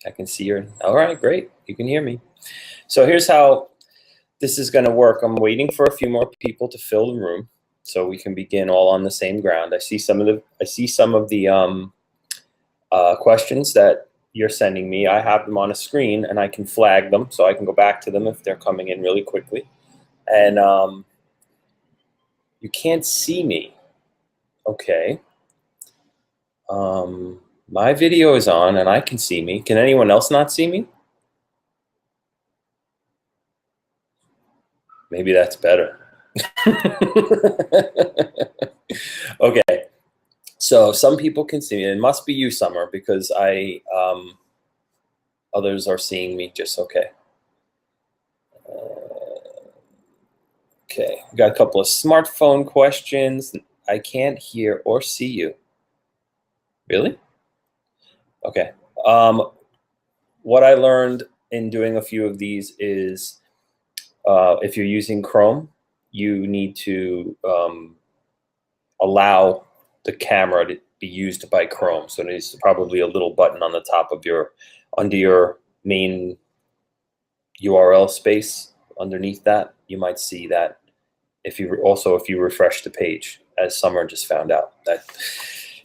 I can see you. All right, great. You can hear me. So here's how this is going to work. I'm waiting for a few more people to fill the room so we can begin all on the same ground. I see some of the questions that you're sending me. I have them on a screen and I can flag them so I can go back to them if they're coming in really quickly. And you can't see me. Okay. My video is on and I can see me. Can anyone else not see me? Maybe that's better. Okay. So some people can see me. It must be you, Summer, because others are seeing me just okay. Okay, we got a couple of smartphone questions. I can't hear or see you. Really? Okay. What I learned in doing a few of these is if you're using Chrome, you need to allow the camera to be used by Chrome. So there's probably a little button on the top of under your main URL space. Underneath that, you might see that if you refresh the page, as Summer just found out.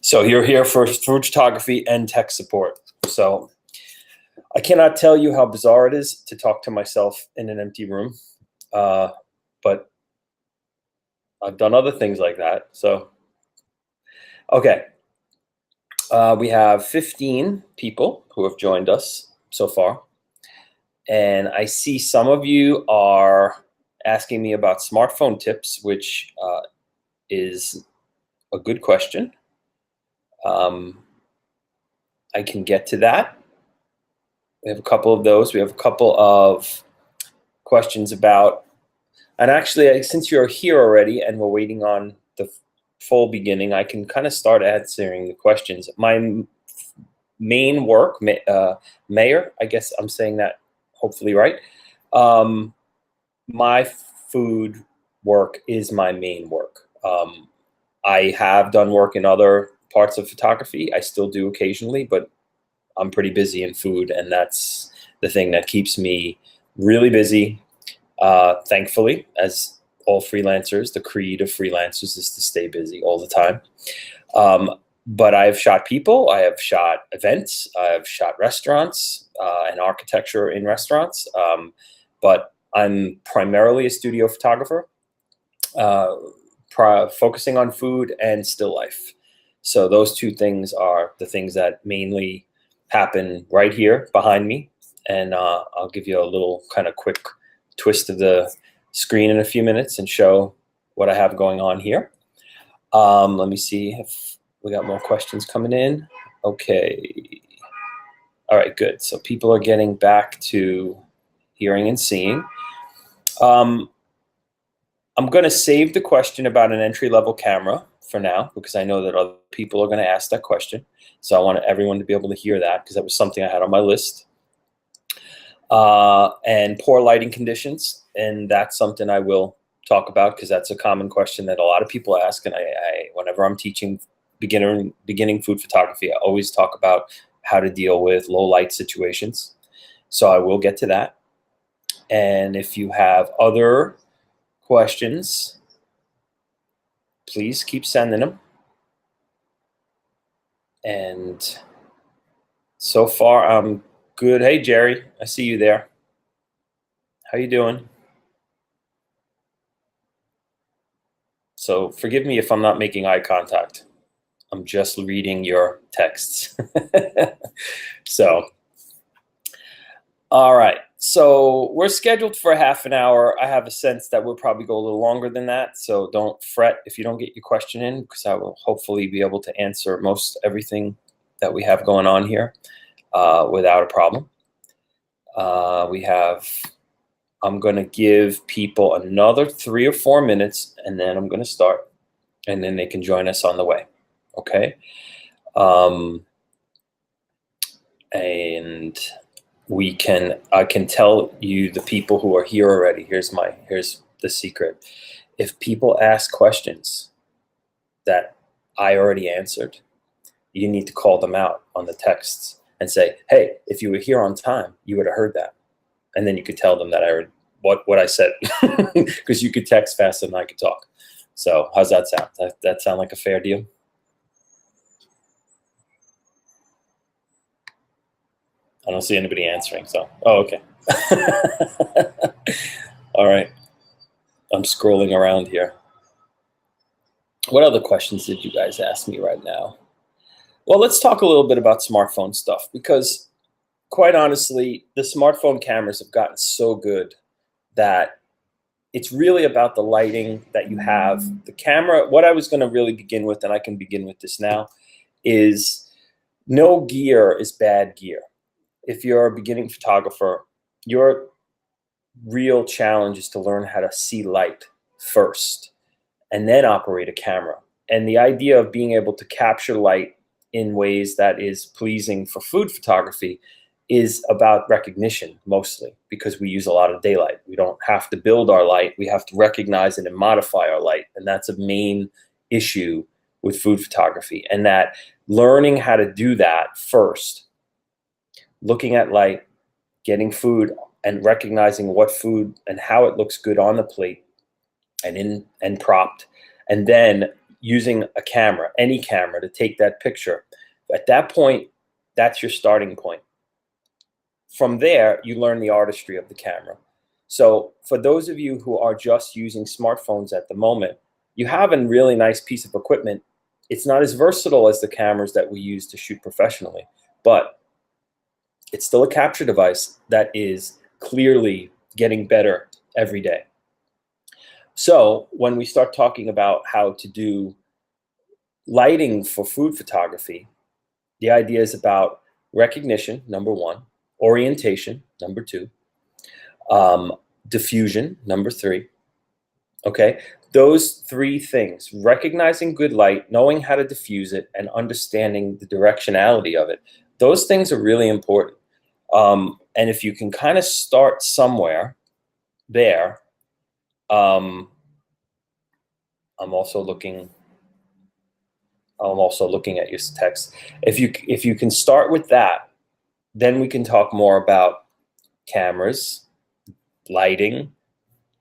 So you're here for food photography and tech support. So I cannot tell you how bizarre it is to talk to myself in an empty room, but I've done other things like that. So, okay. We have 15 people who have joined us so far. And I see some of you are asking me about smartphone tips, which is a good question. I can get to that. We have a couple of those. We have a couple of questions about, and actually, since you're here already and we're waiting on the full beginning, I can kind of start answering the questions. My main work, Mayor, I guess I'm saying that hopefully right. My food work is my main work. I have done work in other parts of photography. I still do occasionally, but I'm pretty busy in food, and that's the thing that keeps me really busy. Thankfully, as all freelancers, the creed of freelancers is to stay busy all the time. But I've shot people, I have shot events, I've shot restaurants and architecture in restaurants. But I'm primarily a studio photographer, focusing on food and still life. So those two things are the things that mainly happen right here behind me. And I'll give you a little kind of quick twist of the screen in a few minutes and show what I have going on here. Let me see if we got more questions coming in. Okay. All right, good. So people are getting back to hearing and seeing. I'm going to save the question about an entry-level camera for now, because I know that other people are going to ask that question. So I want everyone to be able to hear that, because that was something I had on my list. And poor lighting conditions, and that's something I will talk about, because that's a common question that a lot of people ask. And I whenever I'm teaching beginning food photography, I always talk about how to deal with low light situations. So I will get to that. And if you have other questions, please keep sending them. And so far, I'm good. Hey, Jerry, I see you there. How you doing? So forgive me if I'm not making eye contact. I'm just reading your texts. So, all right. So we're scheduled for a half an hour. I have a sense that we'll probably go a little longer than that. So don't fret if you don't get your question in, because I will hopefully be able to answer most everything that we have going on here without a problem. I'm going to give people another 3 or 4 minutes, and then I'm going to start, and then they can join us on the way. Okay. And I can tell you the people who are here already. Here's the secret. If people ask questions that I already answered, you need to call them out on the texts. and say, hey, if you were here on time, you would have heard that. And then you could tell them that I heard what I said, because you could text faster than I could talk. So how's that sound? That sound like a fair deal? I don't see anybody answering, so, oh, okay. All right. I'm scrolling around here. What other questions did you guys ask me right now? Well, let's talk a little bit about smartphone stuff, because quite honestly, the smartphone cameras have gotten so good that it's really about the lighting that you have. The camera, what I was going to really begin with, and I can begin with this now, is no gear is bad gear. If you're a beginning photographer, your real challenge is to learn how to see light first and then operate a camera. And the idea of being able to capture light in ways that is pleasing for food photography is about recognition mostly, because we use a lot of daylight. We don't have to build our light. We have to recognize it and modify our light. And that's a main issue with food photography. And that learning how to do that first, looking at light, getting food, and recognizing what food and how it looks good on the plate and propped, and then using a camera, any camera, to take that picture. At that point, that's your starting point. From there, you learn the artistry of the camera. So for those of you who are just using smartphones at the moment, you have a really nice piece of equipment. It's not as versatile as the cameras that we use to shoot professionally, but it's still a capture device that is clearly getting better every day. So when we start talking about how to do lighting for food photography, the idea is about recognition, number one, orientation, number two, diffusion, number three. Okay, those three things: recognizing good light, knowing how to diffuse it, and understanding the directionality of it. Those things are really important. And if you can kind of start somewhere there, I'm also looking at your text. If you can start with that, then we can talk more about cameras, lighting,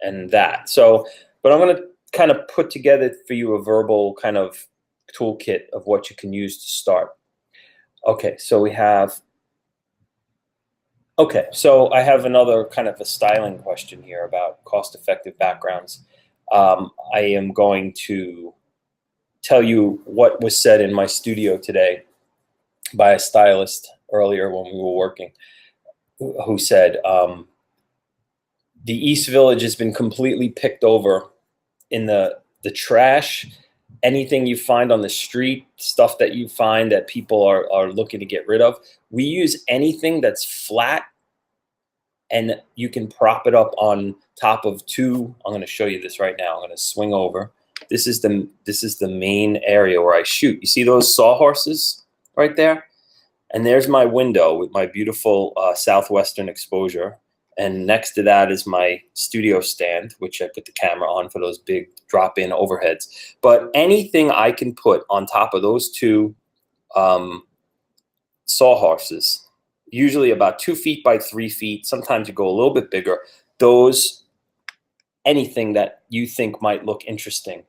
and that. So, but I'm going to kind of put together for you a verbal kind of toolkit of what you can use to start. Okay, so we have. Okay, so I have another kind of a styling question here about cost-effective backgrounds. I am going to tell you what was said in my studio today by a stylist earlier when we were working, who said, the East Village has been completely picked over in the trash, anything you find on the street, stuff that you find that people are looking to get rid of. We use anything that's flat and you can prop it up on top of two. I'm going to show you this right now. I'm going to swing over. This is the main area where I shoot. You see those sawhorses right there? And there's my window with my beautiful southwestern exposure. And next to that is my studio stand, which I put the camera on for those big drop-in overheads. But anything I can put on top of those two sawhorses, usually about 2 feet by 3 feet, sometimes you go a little bit bigger, those, anything that you think might look interesting,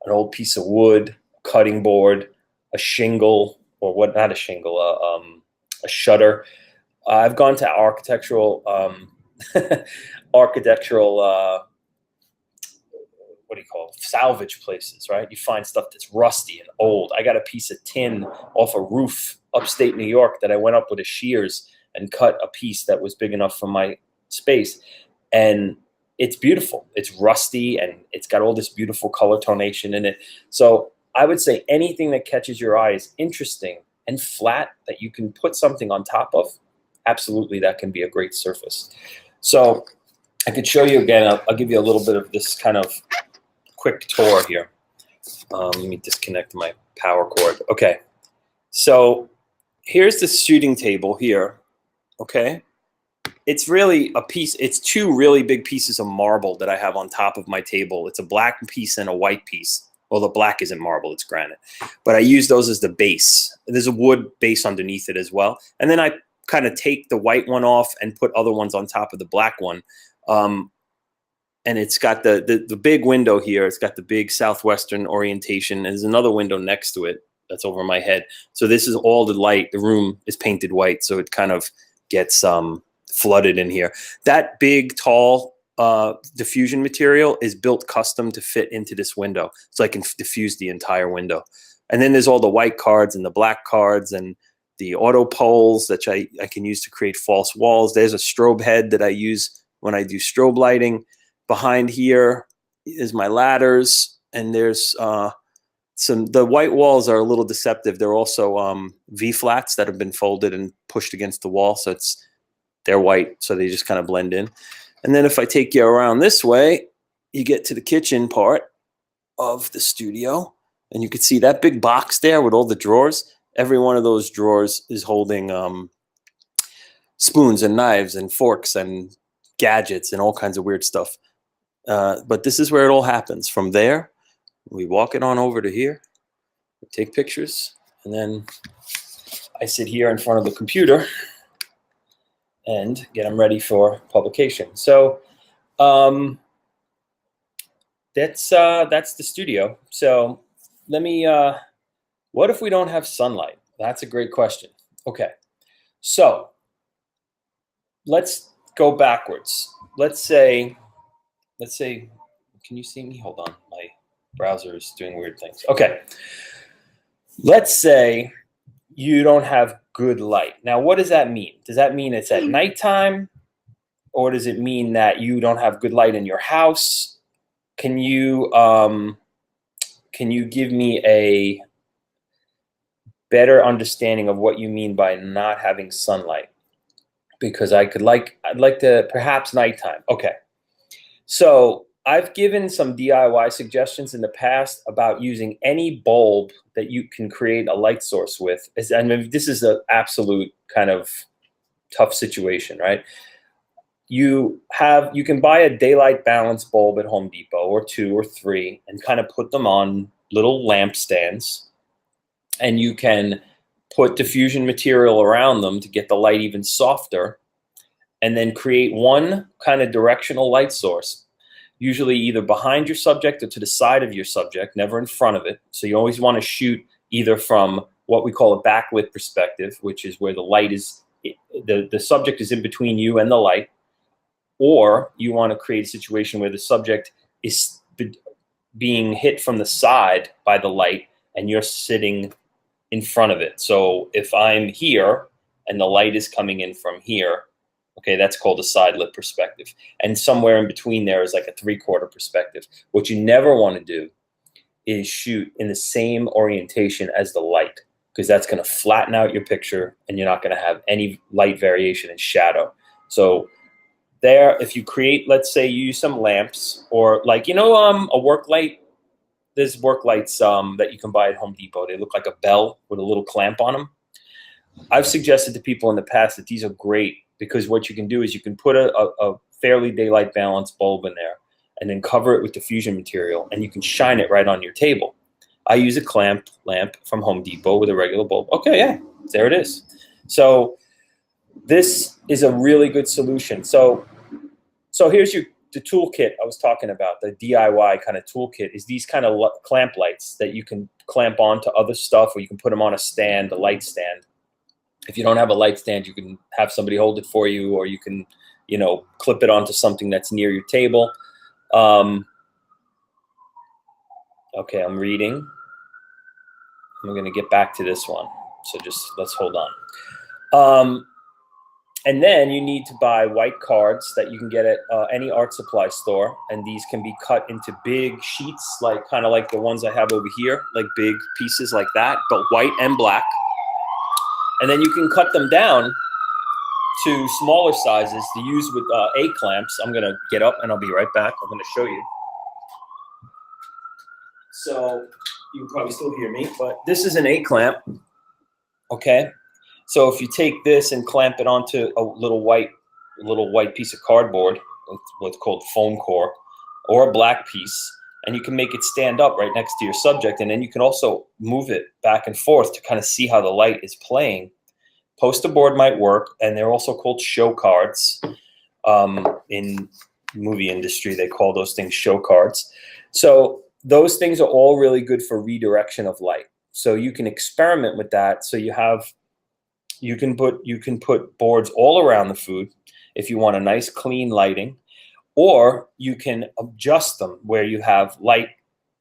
an old piece of wood, cutting board, a shingle, or what, not a shingle, a shutter. I've gone to architectural, what do you call it? Salvage places, right? You find stuff that's rusty and old. I got a piece of tin off a roof upstate New York that I went up with a shears and cut a piece that was big enough for my space. And it's beautiful. It's rusty and it's got all this beautiful color tonation in it. So I would say anything that catches your eye is interesting and flat that you can put something on top of. Absolutely, that can be a great surface. So I could show you again. I'll give you a little bit of this kind of quick tour here. Let me disconnect my power cord. Okay, so here's the shooting table here. Okay, it's really a piece. It's two really big pieces of marble that I have on top of my table. It's a black piece and a white piece. Well, the black isn't marble, it's granite. But I use those as the base. There's a wood base underneath it as well. And then I kind of take the white one off and put other ones on top of the black one. And it's got the big window here. It's got the big southwestern orientation. And there's another window next to it that's over my head. So this is all the light. The room is painted white, so it kind of gets flooded in here. That big, tall diffusion material is built custom to fit into this window, so I can diffuse the entire window. And then there's all the white cards and the black cards and the auto poles that I can use to create false walls. There's a strobe head that I use when I do strobe lighting. Behind here is my ladders, and there's the white walls are a little deceptive. They're also V-flats that have been folded and pushed against the wall, so they're white, so they just kind of blend in. And then if I take you around this way, you get to the kitchen part of the studio, and you can see that big box there with all the drawers. Every one of those drawers is holding spoons and knives and forks and gadgets and all kinds of weird stuff. But this is where it all happens. From there, we walk it on over to here, we take pictures, and then I sit here in front of the computer and get them ready for publication. So that's the studio. So let me, what if we don't have sunlight? That's a great question. Okay, so let's go backwards. Let's say, can you see me? Hold on, my browser is doing weird things. Okay, let's say you don't have good light. Now, what does that mean? Does that mean it's at nighttime, or does it mean that you don't have good light in your house? Can you give me a better understanding of what you mean by not having sunlight? Because I'd like to perhaps nighttime. Okay. So I've given some DIY suggestions in the past about using any bulb that you can create a light source with. I mean, this is an absolute kind of tough situation, right? You can buy a daylight balance bulb at Home Depot, or 2 or 3, and kind of put them on little lamp stands, and you can put diffusion material around them to get the light even softer, and then create one kind of directional light source, usually either behind your subject or to the side of your subject, never in front of it. So you always want to shoot either from what we call a backlit perspective, which is where the light is, the subject is in between you and the light, or you want to create a situation where the subject is being hit from the side by the light and you're sitting in front of it. So if I'm here and the light is coming in from here, okay, that's called a side lit perspective. And somewhere in between there is like a 3/4 perspective. What you never want to do is shoot in the same orientation as the light, because that's going to flatten out your picture and you're not going to have any light variation in shadow. So there, if you create, let's say you use some lamps, or like, a work light. There's work lights that you can buy at Home Depot. They look like a bell with a little clamp on them. I've suggested to people in the past that these are great, because what you can do is you can put a fairly daylight balanced bulb in there and then cover it with diffusion material, and you can shine it right on your table. I use a clamp lamp from Home Depot with a regular bulb. Okay, yeah, there it is. So this is a really good solution. So here's the toolkit I was talking about, the DIY kind of toolkit, is these kind of clamp lights that you can clamp onto other stuff, or you can put them on a stand, a light stand. If you don't have a light stand, you can have somebody hold it for you, or you can, clip it onto something that's near your table. Okay, I'm reading. I'm going to get back to this one. So let's hold on. And then you need to buy white cards that you can get at any art supply store. And these can be cut into big sheets, kind of like the ones I have over here, like big pieces like that, but white and black. And then you can cut them down to smaller sizes to use with A-clamps. I'm going to get up and I'll be right back. I'm going to show you. So you can probably still hear me, but this is an A-clamp, okay? So if you take this and clamp it onto a little white piece of cardboard, what's called foam core, or a black piece, and you can make it stand up right next to your subject, and then you can also move it back and forth to kind of see how the light is playing. Poster board might work, and they're also called show cards. In movie industry, they call those things show cards. So those things are all really good for redirection of light. So you can experiment with that. So you can put boards all around the food if you want a nice clean lighting, or you can adjust them where you have light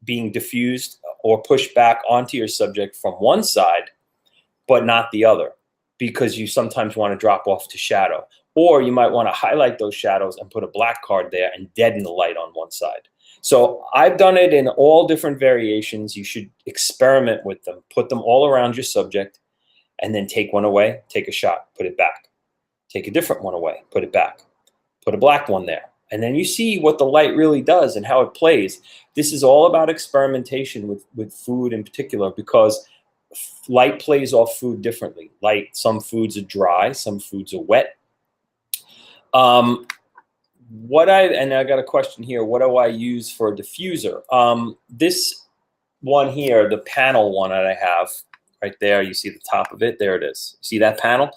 being diffused or pushed back onto your subject from one side, but not the other, because you sometimes want to drop off to shadow. Or you might want to highlight those shadows and put a black card there and deaden the light on one side. So I've done it in all different variations. You should experiment with them. Put them all around your subject, and then take one away, take a shot, put it back. Take a different one away, put it back. Put a black one there. And then you see what the light really does and how it plays. This is all about experimentation with food in particular, because light plays off food differently. Some foods are dry, some foods are wet. And I got a question here. What do I use for a diffuser? This one here, the panel one that I have right there, you see the top of it. There it is. See that panel?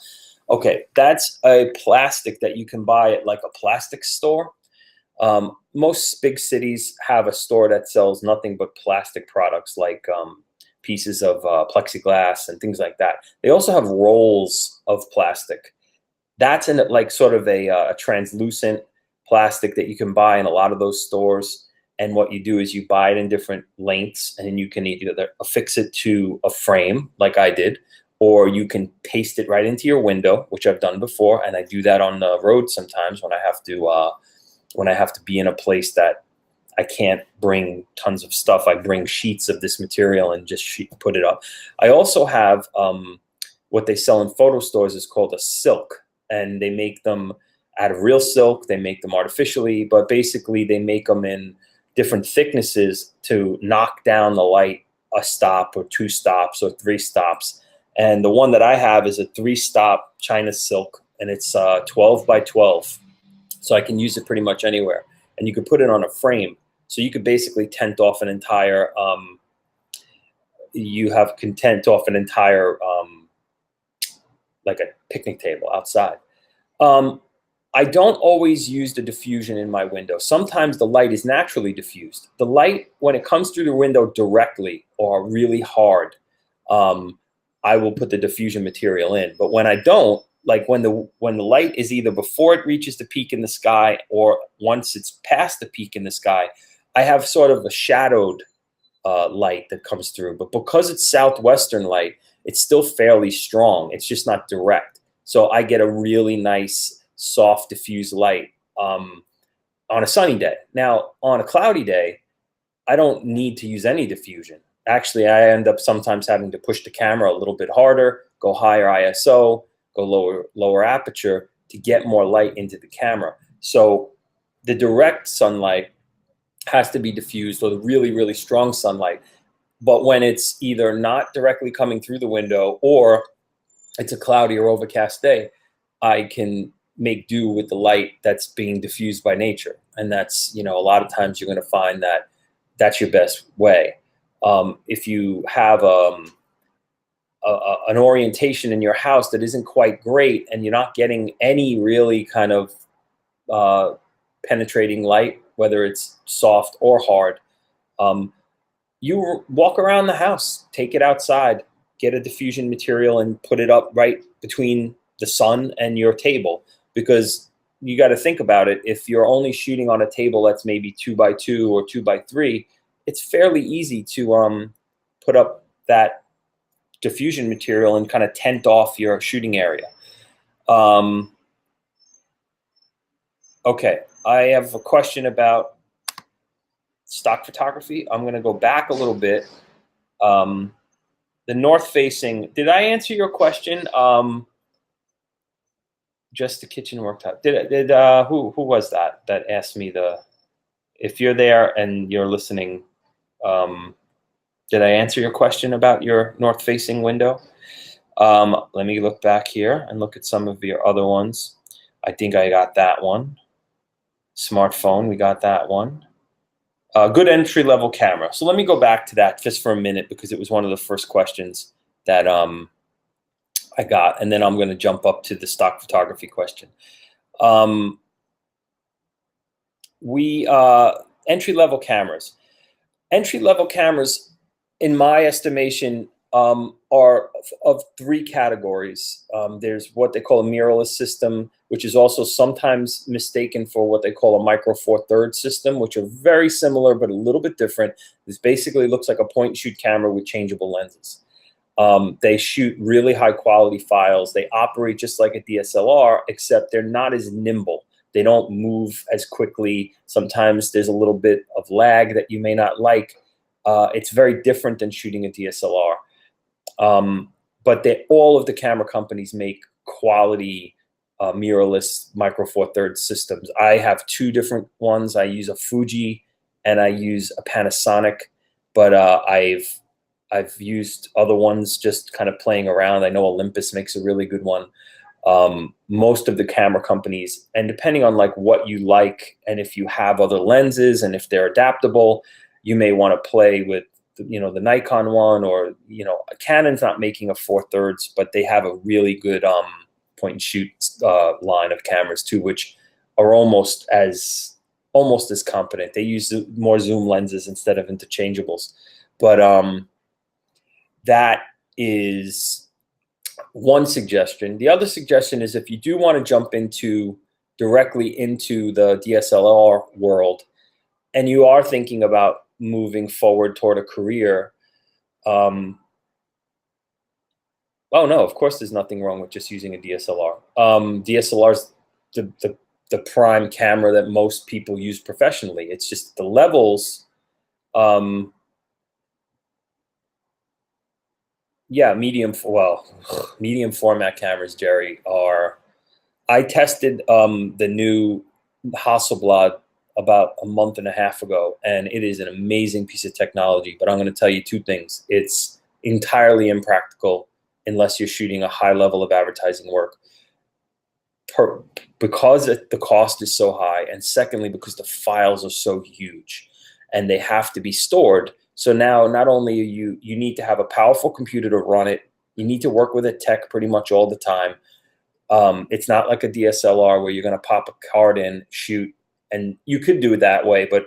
Okay, that's a plastic that you can buy at like a plastic store. Most big cities have a store that sells nothing but plastic products, like pieces of plexiglass and things like that. They also have rolls of plastic. That's in like sort of a translucent plastic that you can buy in a lot of those stores. And what you do is you buy it in different lengths, and then you can either affix it to a frame like I did, or you can paste it right into your window, which I've done before. And I do that on the road sometimes when I have to be in a place that I can't bring tons of stuff. I bring sheets of this material and just put it up. I also have what they sell in photo stores is called a silk, and they make them out of real silk. They make them artificially, but basically they make them in different thicknesses to knock down the light a stop or 2 stops or 3 stops. And the one that I have is a 3-stop China silk, and it's 12 by 12. So I can use it pretty much anywhere. And you could put it on a frame. So you could basically tent off an entire, like a picnic table outside. I don't always use the diffusion in my window. Sometimes the light is naturally diffused. The light, when it comes through the window directly or really hard, I will put the diffusion material in. But when I don't, like when the light is either before it reaches the peak in the sky or once it's past the peak in the sky, I have sort of a shadowed light that comes through. But because it's southwestern light, it's still fairly strong. It's just not direct. So I get a really nice, soft, diffused light on a sunny day. Now, on a cloudy day, I don't need to use any diffusion. Actually, I end up sometimes having to push the camera a little bit harder, go higher ISO, go lower aperture to get more light into the camera. So the direct sunlight has to be diffused, or the really, really strong sunlight. But when it's either not directly coming through the window or it's a cloudy or overcast day, I can make do with the light that's being diffused by nature. And that's, a lot of times you're going to find that that's your best way. If you have an orientation in your house that isn't quite great and you're not getting any really kind of penetrating light, whether it's soft or hard, you walk around the house, take it outside, get a diffusion material and put it up right between the sun and your table. Because you got to think about it. If you're only shooting on a table that's maybe 2 by 2 or 2 by 3, it's fairly easy to put up that diffusion material and kind of tent off your shooting area. Okay, I have a question about stock photography. I'm going to go back a little bit. The north facing, did I answer your question? Just the kitchen worktop. Who was that asked me if you're there and you're listening, did I answer your question about your north facing window? Let me look back here and look at some of your other ones. I think I got that one. Smartphone, we got that one. Good entry level camera. So let me go back to that just for a minute, because it was one of the first questions that I got, and then I'm going to jump up to the stock photography question. Um, we entry-level cameras. Entry-level cameras, in my estimation, are of three categories. There's what they call a mirrorless system, which is also sometimes mistaken for what they call a micro four thirds system, which are very similar but a little bit different. This basically looks like a point and shoot camera with changeable lenses. They shoot really high quality files. They operate just like a DSLR, except they're not as nimble. They don't move as quickly. Sometimes there's a little bit of lag that you may not like. It's very different than shooting a DSLR. But all of the camera companies make quality mirrorless micro four thirds systems. I have two different ones. I use a Fuji and I use a Panasonic, but I've used other ones just kind of playing around. I know Olympus makes a really good one. Most of the camera companies, and depending on like what you like, and if you have other lenses and if they're adaptable, you may want to play with, the Nikon one, or, Canon's not making a four thirds, but they have a really good point and shoot line of cameras too, which are almost as competent. They use more zoom lenses instead of interchangeables. But that is one suggestion. The other suggestion is, if you do want to jump directly into the DSLR world, and you are thinking about moving forward toward a career, oh no, of course there's nothing wrong with just using a DSLR. DSLR's the prime camera that most people use professionally. It's just the levels. Yeah, medium format cameras, Jerry, are. I tested the new Hasselblad about a month and a half ago, and it is an amazing piece of technology. But I'm going to tell you two things. It's entirely impractical unless you're shooting a high level of advertising work, because the cost is so high, and secondly, because the files are so huge and they have to be stored. So now not only you need to have a powerful computer to run it, you need to work with a tech pretty much all the time. It's not like a DSLR where you're going to pop a card in, shoot, and you could do it that way, but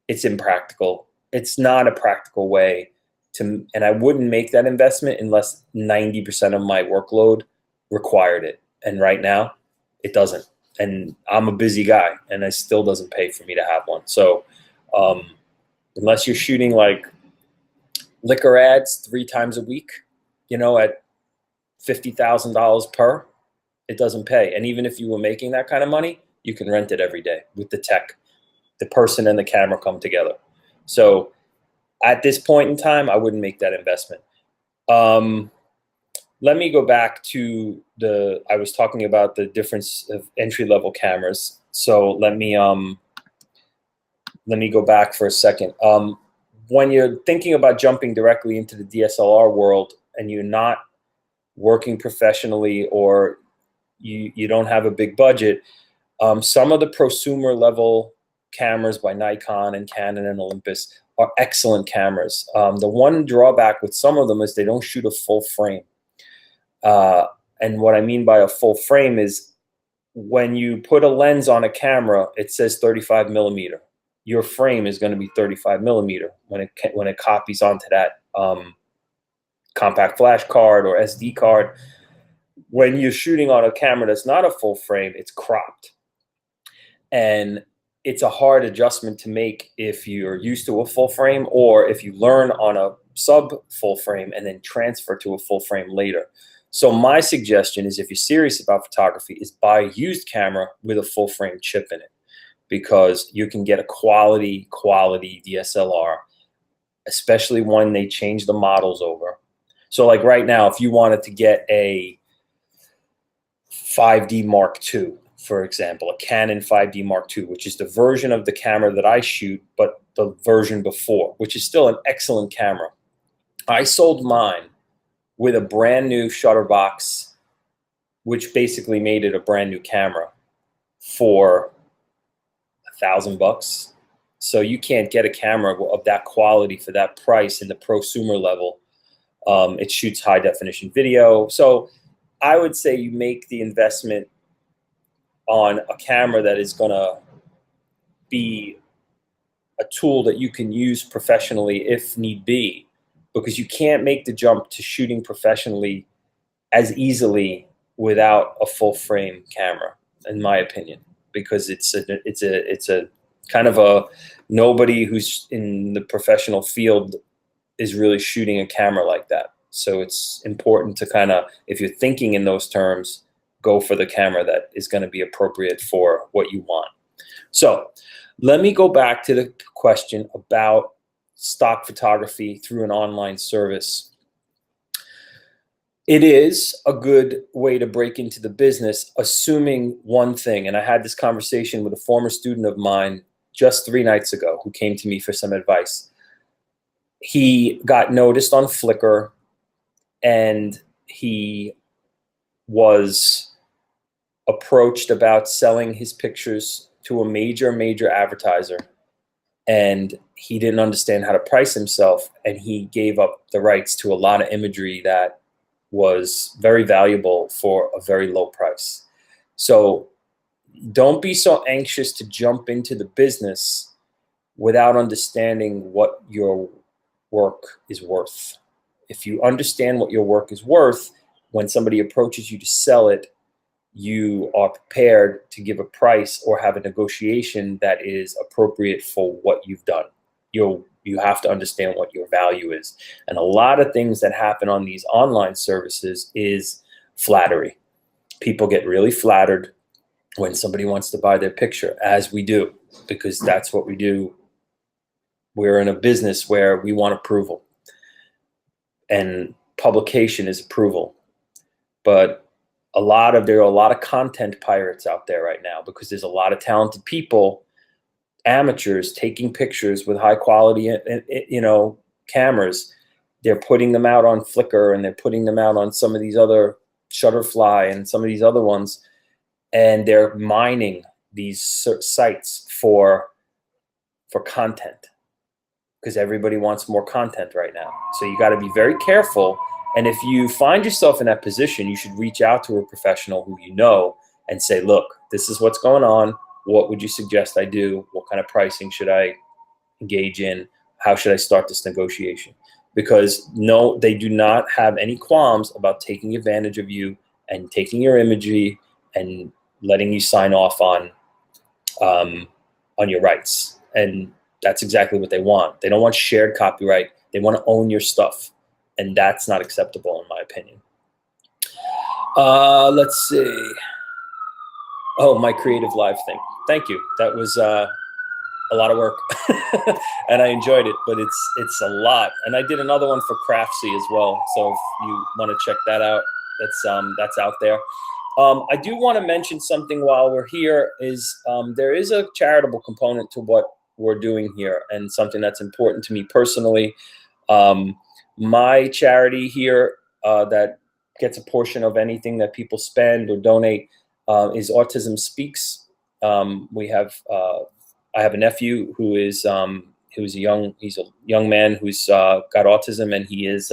it's impractical. It's not a practical way and I wouldn't make that investment unless 90% of my workload required it. And right now it doesn't. And I'm a busy guy, and it still doesn't pay for me to have one. So unless you're shooting like liquor ads 3 times a week, at $50,000 per, it doesn't pay. And even if you were making that kind of money, you can rent it every day with the tech. The person and the camera come together. So at this point in time, I wouldn't make that investment. Let me go back to I was talking about the difference of entry-level cameras. So let me go back for a second. When you're thinking about jumping directly into the DSLR world and you're not working professionally, or you don't have a big budget, some of the prosumer level cameras by Nikon and Canon and Olympus are excellent cameras. The one drawback with some of them is they don't shoot a full frame. And what I mean by a full frame is, when you put a lens on a camera, it says 35 millimeter. Your frame is going to be 35 millimeter when it copies onto that compact flash card or SD card. When you're shooting on a camera that's not a full frame, it's cropped. And it's a hard adjustment to make if you're used to a full frame, or if you learn on a sub full frame and then transfer to a full frame later. So my suggestion is, if you're serious about photography, is buy a used camera with a full frame chip in it, because you can get a quality DSLR, especially when they change the models over. So like right now, if you wanted to get a 5D Mark II, for example, a Canon 5D Mark II, which is the version of the camera that I shoot, but the version before, which is still an excellent camera. I sold mine with a brand new shutter box, which basically made it a brand new camera, for $1,000. So you can't get a camera of that quality for that price in the prosumer level. It shoots high definition video. So I would say you make the investment on a camera that is going to be a tool that you can use professionally if need be, because you can't make the jump to shooting professionally as easily without a full frame camera, in my opinion, because it's a kind of a, nobody who's in the professional field is really shooting a camera like that. So it's important to kind of, if you're thinking in those terms, go for the camera that is going to be appropriate for what you want. So let me go back to the question about stock photography through an online service. It is a good way to break into the business, assuming one thing. And I had this conversation with a former student of mine just 3 nights ago who came to me for some advice. He got noticed on Flickr, and he was approached about selling his pictures to a major advertiser, and he didn't understand how to price himself, and he gave up the rights to a lot of imagery that was very valuable for a very low price. So don't be so anxious to jump into the business without understanding what your work is worth. If you understand what your work is worth, when somebody approaches you to sell it, you are prepared to give a price or have a negotiation that is appropriate for what you've done. You have to understand what your value is. And a lot of things that happen on these online services is flattery. People get really flattered when somebody wants to buy their picture, as we do, because that's what we do. We're in a business where we want approval, and publication is approval. But there are a lot of content pirates out there right now, because there's a lot of talented people, amateurs, taking pictures with high quality, cameras. They're putting them out on Flickr, and they're putting them out on some of these other, Shutterfly and some of these other ones, and they're mining these sites for content, because everybody wants more content right now. So you got to be very careful. And if you find yourself in that position, you should reach out to a professional who you know and say, look, this is what's going on. What would you suggest I do? What kind of pricing should I engage in? How should I start this negotiation? Because no, they do not have any qualms about taking advantage of you and taking your imagery and letting you sign off on your rights. And that's exactly what they want. They don't want shared copyright. They want to own your stuff. And that's not acceptable, in my opinion. Let's see. Oh, my Creative Live thing. Thank you. That was a lot of work, and I enjoyed it. But it's a lot. And I did another one for Craftsy as well. So if you want to check that out, that's out there. I do want to mention something while we're here. There is a charitable component to what we're doing here, and something that's important to me personally. My charity here that gets a portion of anything that people spend or donate is Autism Speaks. I have a nephew who is he's a young man who's got autism, and he is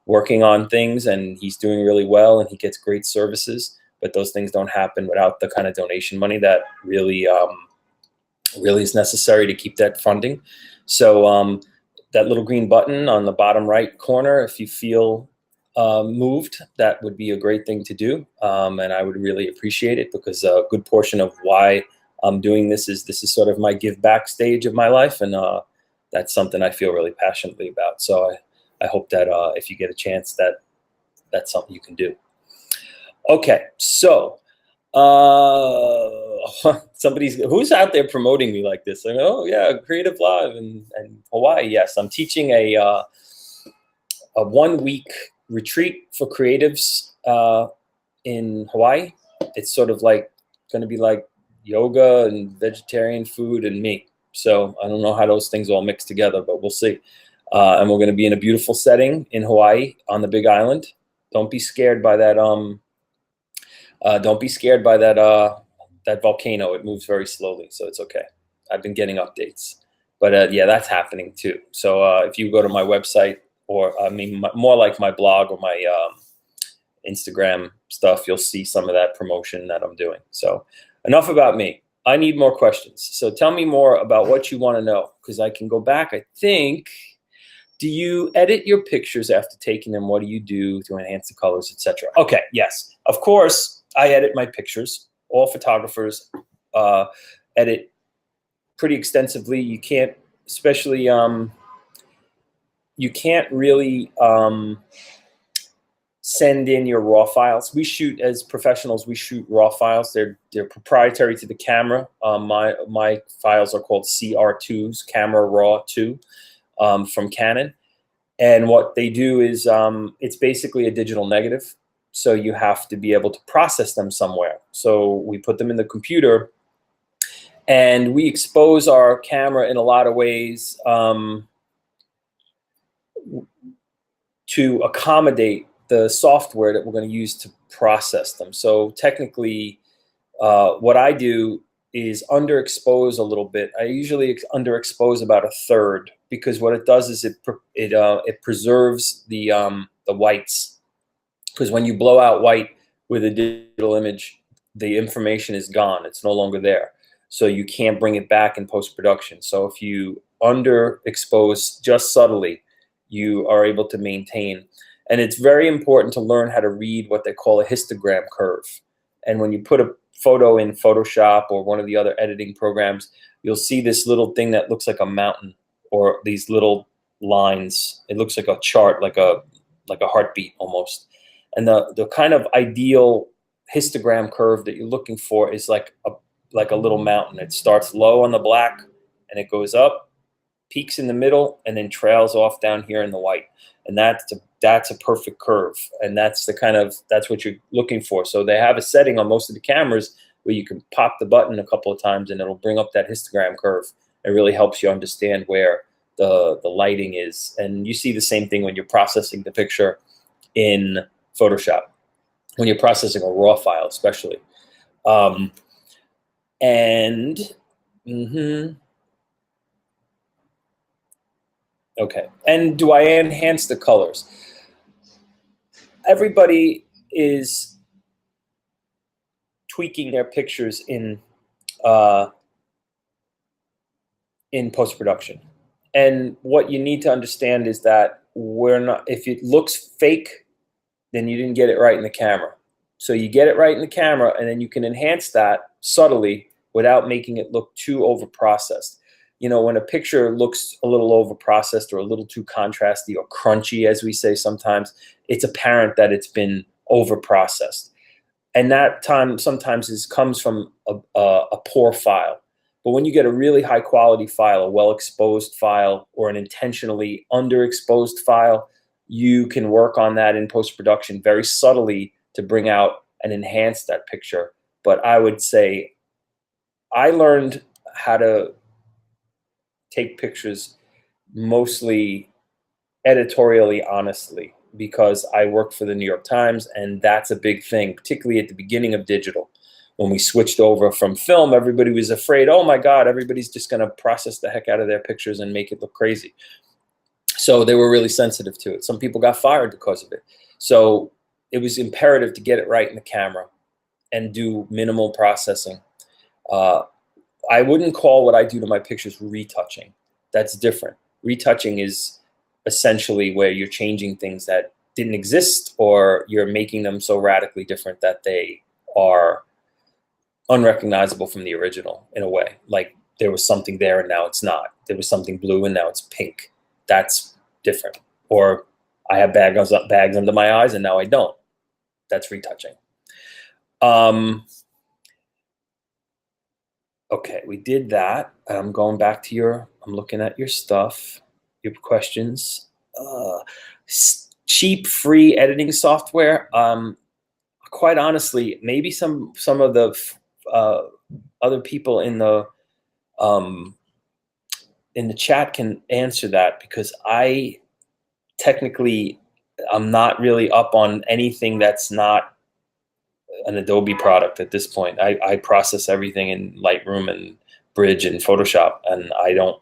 working on things, and he's doing really well, and he gets great services. But those things don't happen without the kind of donation money that really is necessary to keep that funding. So that little green button on the bottom right corner, if you feel moved, that would be a great thing to do. And I would really appreciate it, because a good portion of why I'm doing this is sort of my give back stage of my life. And that's something I feel really passionately about. So I hope that if you get a chance, that's something you can do. Okay, so who's out there promoting me like this? Like, oh yeah, Creative Live and Hawaii. Yes, I'm teaching a 1-week retreat for creatives in Hawaii. It's sort of like going to be like yoga and vegetarian food and me. So I don't know how those things all mix together, but we'll see. And we're going to be in a beautiful setting in Hawaii on the Big Island. Don't be scared by that. Don't be scared by that volcano. It moves very slowly, so it's okay. I've been getting updates, but yeah, that's happening too. So if you go to my website, or more like my blog or my Instagram stuff, you'll see some of that promotion that I'm doing. So enough about me. I need more questions. So tell me more about what you want to know, because I can go back. I think, do you edit your pictures after taking them? What do you do to enhance the colors, etc.? Okay, yes. Of course, I edit my pictures. All photographers edit pretty extensively. You can't, especially, you can't really send in your raw files. We shoot, as professionals, we shoot raw files. They're proprietary to the camera. My files are called CR2s, Camera Raw 2, from Canon. And what they do is it's basically a digital negative. So you have to be able to process them somewhere. So we put them in the computer, and we expose our camera in a lot of ways to accommodate the software that we're going to use to process them. So technically, what I do is underexpose a little bit. I usually underexpose about a third, because what it does is it preserves the whites. Because when you blow out white with a digital image, the information is gone. It's no longer there. So you can't bring it back in post-production. So if you underexpose just subtly, you are able to maintain. And it's very important to learn how to read what they call a histogram curve. And when you put a photo in Photoshop or one of the other editing programs, you'll see this little thing that looks like a mountain, or these little lines. It looks like a chart, like a heartbeat almost. And the kind of ideal histogram curve that you're looking for is like a little mountain. It starts low on the black and it goes up, peaks in the middle, and then trails off down here in the white. And that's a perfect curve. And that's what you're looking for. So they have a setting on most of the cameras where you can pop the button a couple of times and it'll bring up that histogram curve. It really helps you understand where the lighting is. And you see the same thing when you're processing the picture in Photoshop, when you're processing a raw file, especially. Okay. And do I enhance the colors? Everybody is tweaking their pictures in post-production. And what you need to understand is that if it looks fake, then you didn't get it right in the camera. So you get it right in the camera, and then you can enhance that subtly without making it look too over-processed. You know, when a picture looks a little over-processed or a little too contrasty or crunchy, as we say sometimes, it's apparent that it's been over-processed. And that sometimes comes from a poor file. But when you get a really high-quality file, a well-exposed file, or an intentionally underexposed file, you can work on that in post-production very subtly to bring out and enhance that picture. But I would say I learned how to take pictures mostly editorially honestly, because I worked for the New York Times, and that's a big thing, particularly at the beginning of digital. When we switched over from film, everybody was afraid, oh my God, everybody's just going to process the heck out of their pictures and make it look crazy. So they were really sensitive to it. Some people got fired because of it. So it was imperative to get it right in the camera and do minimal processing. I wouldn't call what I do to my pictures retouching. That's different. Retouching is essentially where you're changing things that didn't exist, or you're making them so radically different that they are unrecognizable from the original in a way. Like there was something there and now it's not. There was something blue and now it's pink. That's different. Or I have bags under my eyes and now I don't. That's retouching. Okay, we did that. I'm going back to I'm looking at your stuff, your questions. Cheap, free editing software. Quite honestly, maybe some of the other people in the chat can answer that, because I'm not really up on anything that's not an Adobe product at this point. I process everything in Lightroom and Bridge and Photoshop, and I don't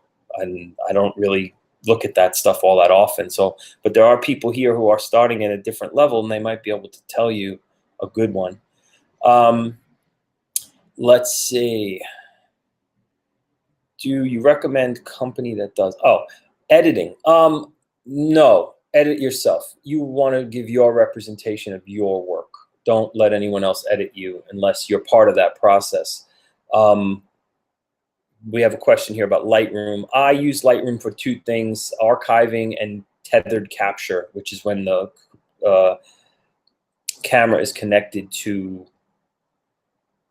really look at that stuff all that often. So, but there are people here who are starting at a different level, and they might be able to tell you a good one. Let's see. Do you recommend company that does editing? No, edit yourself. You want to give your representation of your work. Don't let anyone else edit you unless you're part of that process. We have a question here about Lightroom. I use Lightroom for two things: archiving and tethered capture, which is when the camera is connected to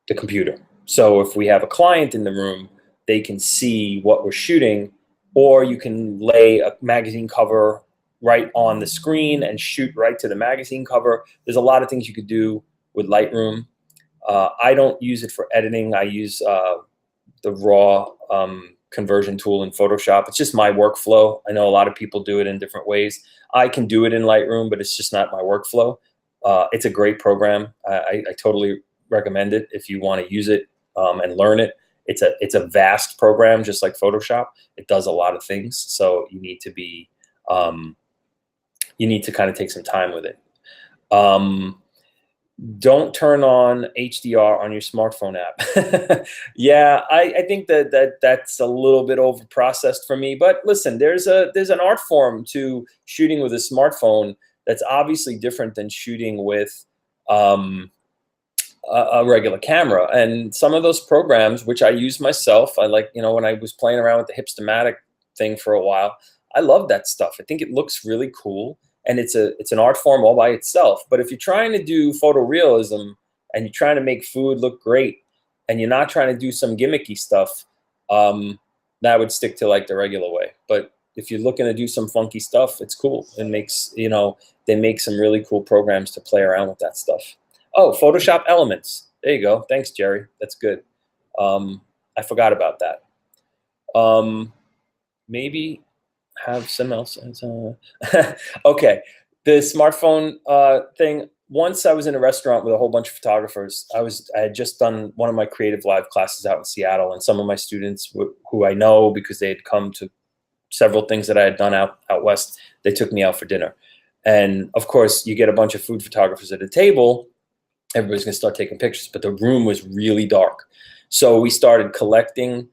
the computer. So if we have a client in the room, they can see what we're shooting, or you can lay a magazine cover right on the screen and shoot right to the magazine cover. There's a lot of things you could do with Lightroom. I don't use it for editing. I use the raw conversion tool in Photoshop. It's just my workflow. I know a lot of people do it in different ways. I can do it in Lightroom, but it's just not my workflow. It's a great program. I totally recommend it if you want to use it and learn it. It's a vast program, just like Photoshop. It does a lot of things, so you need to be you need to kind of take some time with it. Don't turn on HDR on your smartphone app. Yeah, I think that's a little bit over processed for me. But listen, there's an art form to shooting with a smartphone that's obviously different than shooting with a regular camera. And some of those programs, which I use myself, I like, when I was playing around with the Hipstamatic thing for a while, I love that stuff. I think it looks really cool. And it's an art form all by itself. But if you're trying to do photorealism and you're trying to make food look great and you're not trying to do some gimmicky stuff, that would stick to like the regular way. But if you're looking to do some funky stuff, it's cool. It makes, they make some really cool programs to play around with that stuff. Oh, Photoshop Elements. There you go. Thanks, Jerry. That's good. I forgot about that. Maybe have some else. Okay, the smartphone thing. Once I was in a restaurant with a whole bunch of photographers. I had just done one of my Creative Live classes out in Seattle, and some of my students who I know because they had come to several things that I had done out west, they took me out for dinner. And of course, you get a bunch of food photographers at a table. Everybody's gonna start taking pictures, but the room was really dark. So we started collecting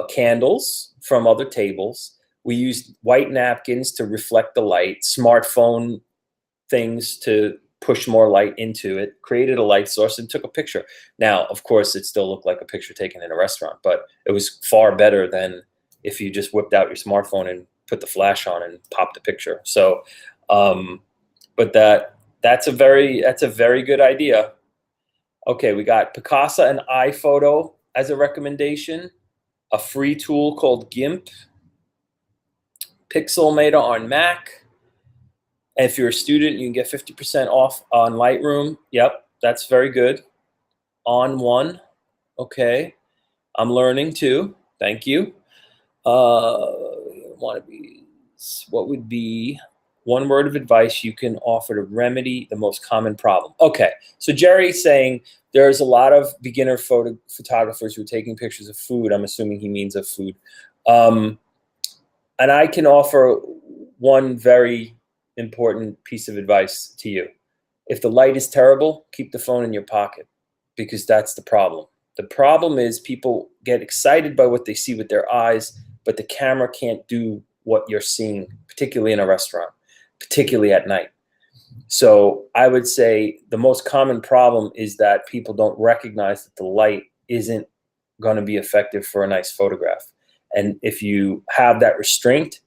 candles from other tables. We used white napkins to reflect the light, smartphone things to push more light into it, created a light source, and took a picture. Now, of course, it still looked like a picture taken in a restaurant, but it was far better than if you just whipped out your smartphone and put the flash on and popped the picture. So, but that's a very good idea. Okay, we got Picasa and iPhoto as a recommendation, a free tool called GIMP, Pixelmator on Mac. And if you're a student, you can get 50% off on Lightroom. Yep, that's very good. On One, okay. I'm learning too. Thank you. What would be one word of advice you can offer to remedy the most common problem? Okay, so Jerry's saying there's a lot of beginner photographers who are taking pictures of food. I'm assuming he means of food. And I can offer one very important piece of advice to you. If the light is terrible, keep the phone in your pocket, because that's the problem. The problem is people get excited by what they see with their eyes, but the camera can't do what you're seeing, particularly in a restaurant, particularly at night. So I would say the most common problem is that people don't recognize that the light isn't going to be effective for a nice photograph. And if you have that restraint,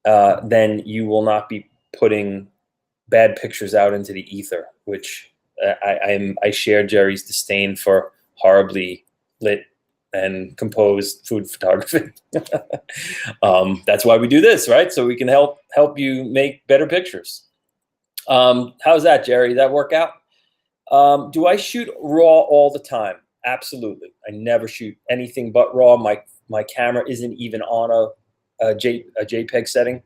then you will not be putting bad pictures out into the ether, which I share Jerry's disdain for horribly lit and composed food photography. That's why we do this, right? So we can help you make better pictures. How's that, Jerry? Did that work out? Do I shoot raw all the time? Absolutely. I never shoot anything but raw. My camera isn't even on a JPEG setting.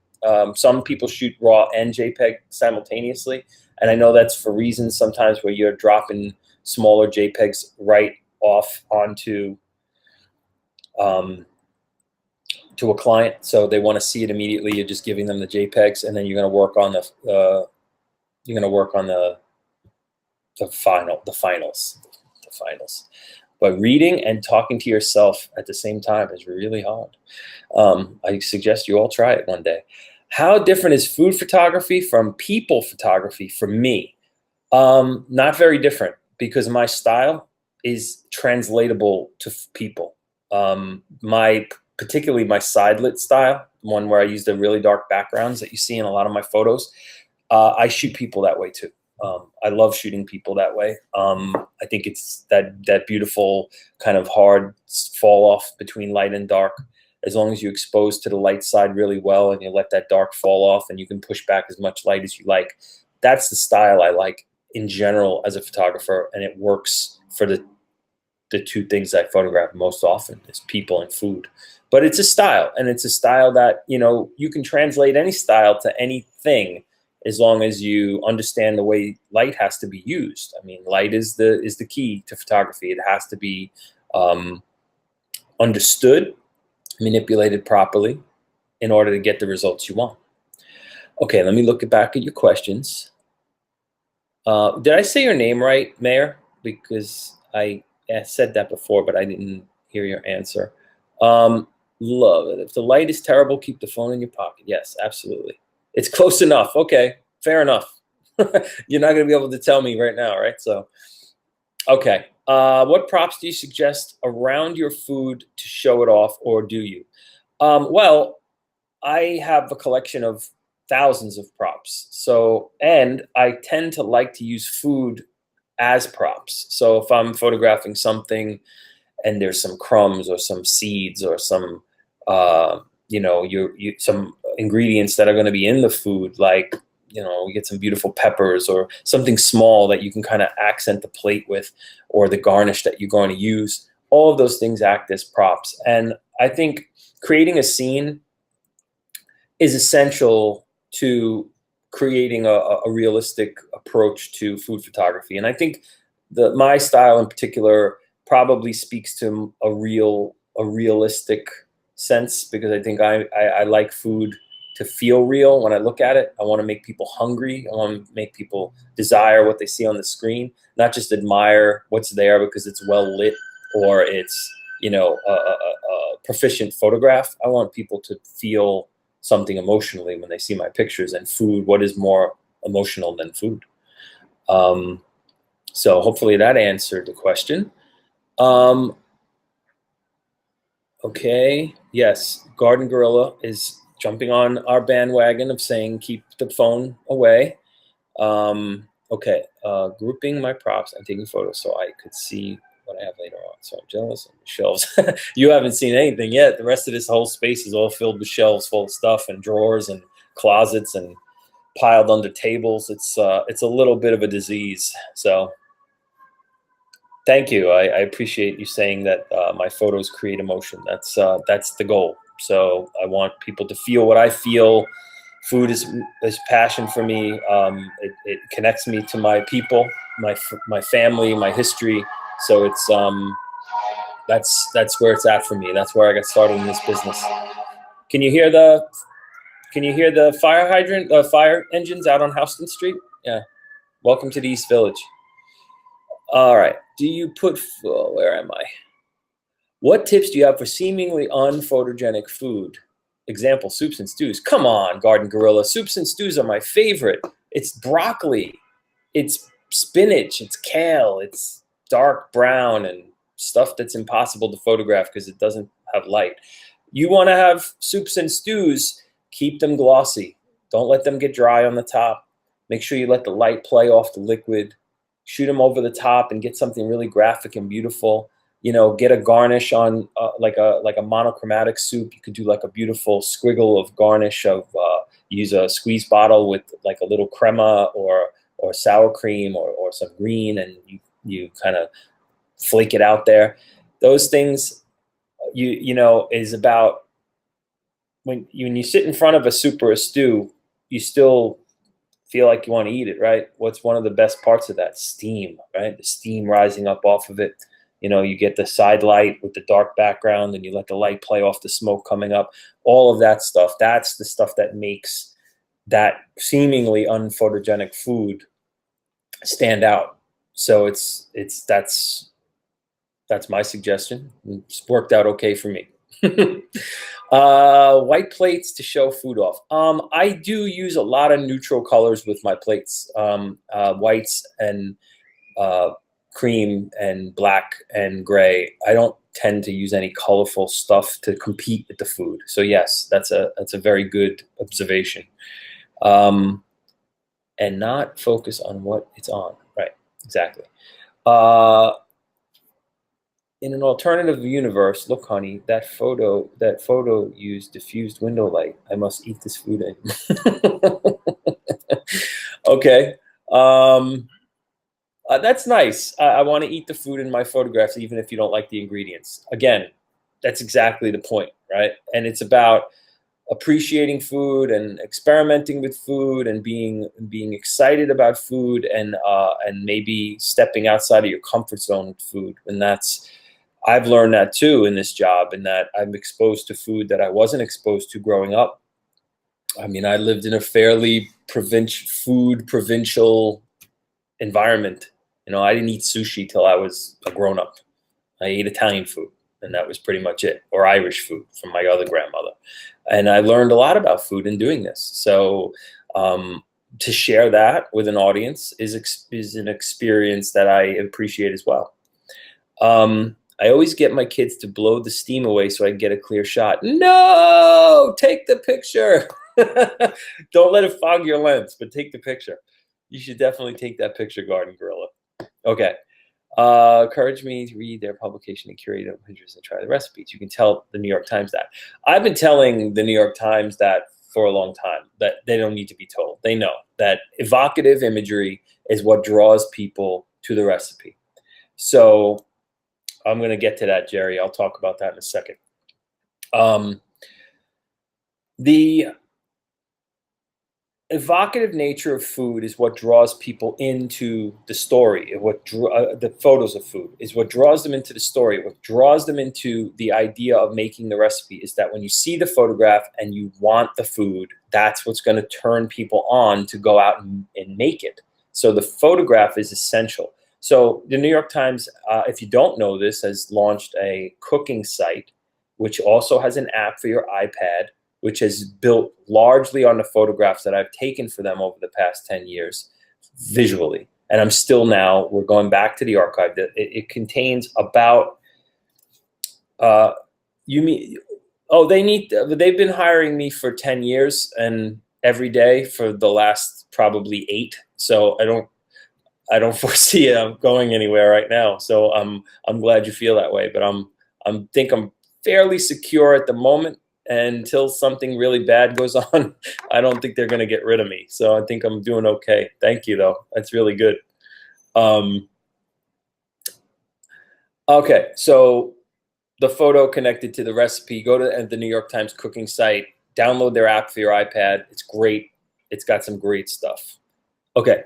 Some people shoot RAW and JPEG simultaneously, and I know that's for reasons sometimes where you're dropping smaller JPEGs right off onto to a client, so they want to see it immediately. You're just giving them the JPEGs, and then you're going to work on the finals. But reading and talking to yourself at the same time is really hard. I suggest you all try it one day. How different is food photography from people photography for me? Not very different, because my style is translatable to people. Particularly my side lit style, one where I use the really dark backgrounds that you see in a lot of my photos. I shoot people that way too. I love shooting people that way. I think it's that beautiful kind of hard fall off between light and dark. As long as you expose to the light side really well and you let that dark fall off and you can push back as much light as you like, that's the style I like in general as a photographer, and it works for the two things I photograph most often, is people and food. But it's a style, and it's a style that, you can translate any style to anything as long as you understand the way light has to be used. I mean, light is the key to photography. It has to be understood, manipulated properly in order to get the results you want. Okay, let me look back at your questions. Did I say your name right, Mayor? Because I said that before, but I didn't hear your answer. Love it. If the light is terrible, keep the phone in your pocket. Yes, absolutely. It's close enough. Okay, fair enough. You're not going to be able to tell me right now, right? So, okay. What props do you suggest around your food to show it off, or do you? Well, I have a collection of thousands of props. So, and I tend to like to use food as props. So if I'm photographing something and there's some crumbs or some seeds or some, some ingredients that are going to be in the food, like, we get some beautiful peppers or something small that you can kind of accent the plate with, or the garnish that you're going to use. All of those things act as props. And I think creating a scene is essential to creating a realistic approach to food photography. And I think my style in particular probably speaks to a realistic sense, because I think I like food to feel real when I look at it. I want to make people hungry. I want to make people desire what they see on the screen, not just admire what's there because it's well lit or it's, a proficient photograph. I want people to feel something emotionally when they see my pictures, and food, what is more emotional than food? So hopefully that answered the question. Okay, yes, Garden Gorilla is jumping on our bandwagon of saying keep the phone away. Okay, grouping my props and taking photos so I could see what I have later on. So I'm jealous of the shelves. You haven't seen anything yet. The rest of this whole space is all filled with shelves full of stuff and drawers and closets and piled under tables. It's a little bit of a disease. So thank you. I appreciate you saying that my photos create emotion. That's the goal. So I want people to feel what I feel. Food is passion for me. It connects me to my people, my family, my history. So it's that's where it's at for me. That's where I got started in this business. Can you hear the fire hydrant, fire engines out on Houston Street? Yeah. Welcome to the East Village. All right. Do you put? Where am I? What tips do you have for seemingly unphotogenic food? Example, soups and stews. Come on, Garden Gorilla. Soups and stews are my favorite. It's broccoli. It's spinach. It's kale. It's dark brown and stuff that's impossible to photograph because it doesn't have light. You want to have soups and stews, keep them glossy. Don't let them get dry on the top. Make sure you let the light play off the liquid. Shoot them over the top and get something really graphic and beautiful. Get a garnish on like a monochromatic soup. You could do like a beautiful squiggle of garnish of use a squeeze bottle with like a little crema or sour cream or some green, and you kind of flake it out there. Those things, is about when you sit in front of a soup or a stew, you still feel like you want to eat it, right? What's one of the best parts of that? Steam, right? The steam rising up off of it. You get the side light with the dark background, and you let the light play off the smoke coming up. All of that stuff. That's the stuff that makes that seemingly unphotogenic food stand out. So that's my suggestion. It's worked out okay for me. White plates to show food off. I do use a lot of neutral colors with my plates. Whites and cream and black and gray. I don't tend to use any colorful stuff to compete with the food. So yes, that's a very good observation. And not focus on what it's on. Right, exactly. In an alternative universe, look, honey, that photo used diffused window light. I must eat this food in. Okay. That's nice. I want to eat the food in my photographs, even if you don't like the ingredients. Again, that's exactly the point, right? And it's about appreciating food and experimenting with food and being excited about food and maybe stepping outside of your comfort zone with food. And I've learned that too in this job, and that I'm exposed to food that I wasn't exposed to growing up. I mean, I lived in a fairly provincial environment. I didn't eat sushi till I was a grown up. I ate Italian food, and that was pretty much it, or Irish food from my other grandmother. And I learned a lot about food in doing this. So to share that with an audience is an experience that I appreciate as well. I always get my kids to blow the steam away so I can get a clear shot. No, take the picture. Don't let it fog your lens, but take the picture. You should definitely take that picture, Garden Gorilla. Okay. Encourage me to read their publication and curate their pictures and try the recipes. You can tell the New York Times that. I've been telling the New York Times that for a long time, that they don't need to be told. They know that evocative imagery is what draws people to the recipe. So I'm going to get to that, Jerry. I'll talk about that in a second. The evocative nature of food is what draws people into the story. The photos of food is what draws them into the story. What draws them into the idea of making the recipe is that when you see the photograph and you want the food, that's what's going to turn people on to go out and make it. So the photograph is essential. So the New York Times, if you don't know this, has launched a cooking site, which also has an app for your iPad, which is built largely on the photographs that I've taken for them over the past 10 years visually. And we're going back to the archive. It contains about, they've been hiring me for 10 years and every day for the last probably 8. So I don't foresee it going anywhere right now. So I'm glad you feel that way, but I'm fairly secure at the moment. And until something really bad goes on, I don't think they're going to get rid of me. So I think I'm doing okay. Thank you, though. That's really good. Okay, so the photo connected to the recipe. Go to the New York Times cooking site. Download their app for your iPad. It's great. It's got some great stuff. Okay.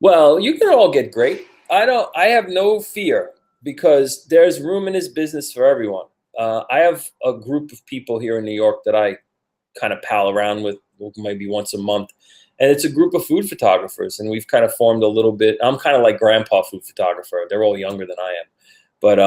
Well, you can all get great. I have no fear because there's room in this business for everyone. I have a group of people here in New York that I kind of pal around with maybe once a month. And it's a group of food photographers. And we've kind of formed a little bit. I'm kind of like grandpa food photographer. They're all younger than I am. But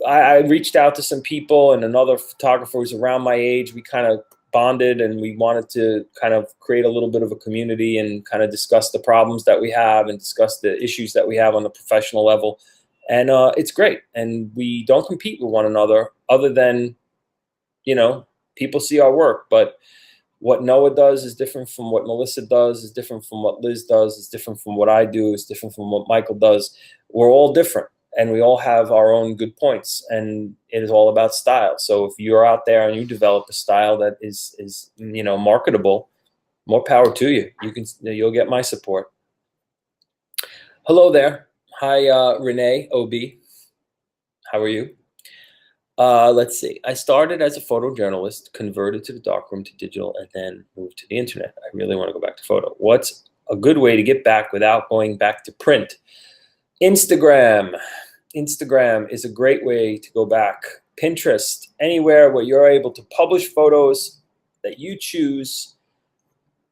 I reached out to some people and another photographer who's around my age. We kind of bonded and we wanted to kind of create a little bit of a community and kind of discuss the problems that we have and discuss the issues that we have on the professional level. And it's great. And we don't compete with one another other than, people see our work. But what Noah does is different from what Melissa does, is different from what Liz does, is different from what I do, is different from what Michael does. We're all different. And we all have our own good points. And it is all about style. So if you're out there and you develop a style that is marketable, more power to you. You'll get my support. Hello there. Hi, Renee, OB. How are you? Let's see. I started as a photojournalist, converted to the darkroom to digital, and then moved to the internet. I really want to go back to photo. What's a good way to get back without going back to print? Instagram. Instagram is a great way to go back. Pinterest, anywhere where you're able to publish photos that you choose,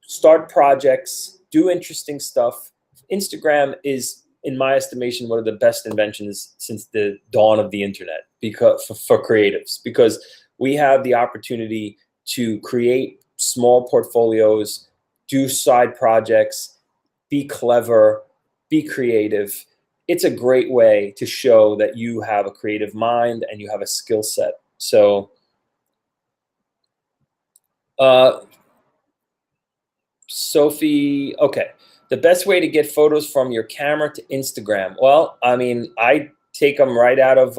start projects, do interesting stuff. Instagram is, in my estimation, one of the best inventions since the dawn of the internet, because for creatives, because we have the opportunity to create small portfolios, do side projects, be clever, be creative. It's a great way to show that you have a creative mind and you have a skill set. So Sophie, okay. The best way to get photos from your camera to Instagram. Well, I mean, I take them right out of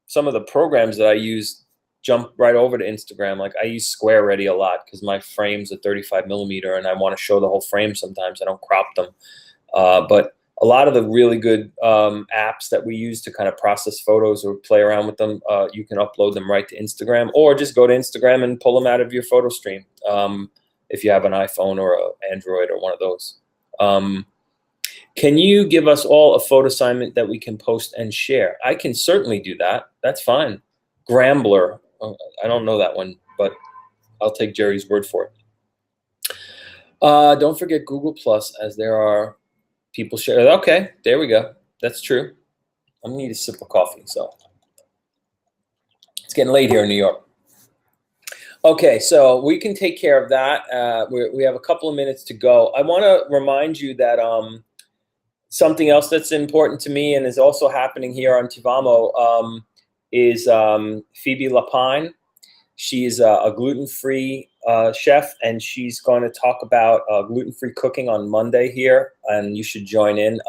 some of the programs that I use, jump right over to Instagram. Like I use Square Ready a lot because my frame's a 35 millimeter and I want to show the whole frame sometimes. I don't crop them. But a lot of the really good apps that we use to kind of process photos or play around with them, you can upload them right to Instagram, or just go to Instagram and pull them out of your photo stream. If you have an iPhone or an Android or one of those. Can you give us all a photo assignment that we can post and share? I can certainly do that. That's fine. Grambler. I don't know that one, but I'll take Jerry's word for it. Don't forget Google Plus, as there are people share. Okay, there we go. That's true. I'm gonna need a sip of coffee, so it's getting late here in New York. Okay, so we can take care of that. We have a couple of minutes to go. I want to remind you that something else that's important to me and is also happening here on Tivamo is Phoebe Lapine. She's a gluten-free chef, and she's going to talk about gluten-free cooking on Monday here, and you should join in.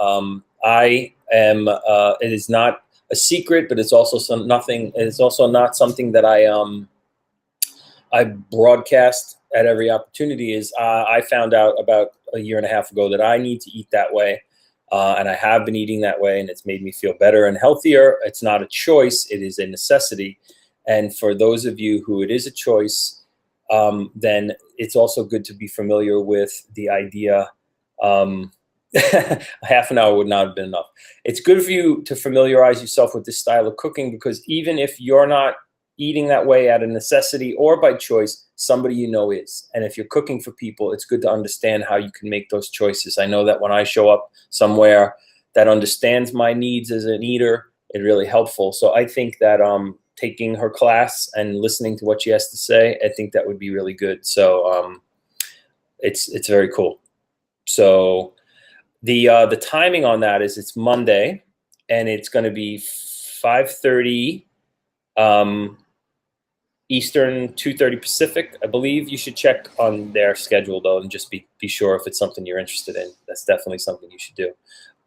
I am. It is not a secret, but it's also It's also not something that I broadcast at every opportunity. Is I found out about a year and a half ago that I need to eat that way, and I have been eating that way, and it's made me feel better and healthier. It's not a choice; it is a necessity. And for those of you who it is a choice, then it's also good to be familiar with the idea. Half an hour would not have been enough. It's good for you to familiarize yourself with this style of cooking, because even if you're not eating that way out of necessity or by choice, somebody you know is. And if you're cooking for people, it's good to understand how you can make those choices. I know that when I show up somewhere that understands my needs as an eater, it's really helpful. So I think that taking her class and listening to what she has to say, I think that would be really good. So it's very cool. So the timing on that is it's Monday, and it's going to be 5:30 Eastern, 2:30 Pacific. I believe you should check on their schedule though, and just be sure if it's something you're interested in. That's definitely something you should do.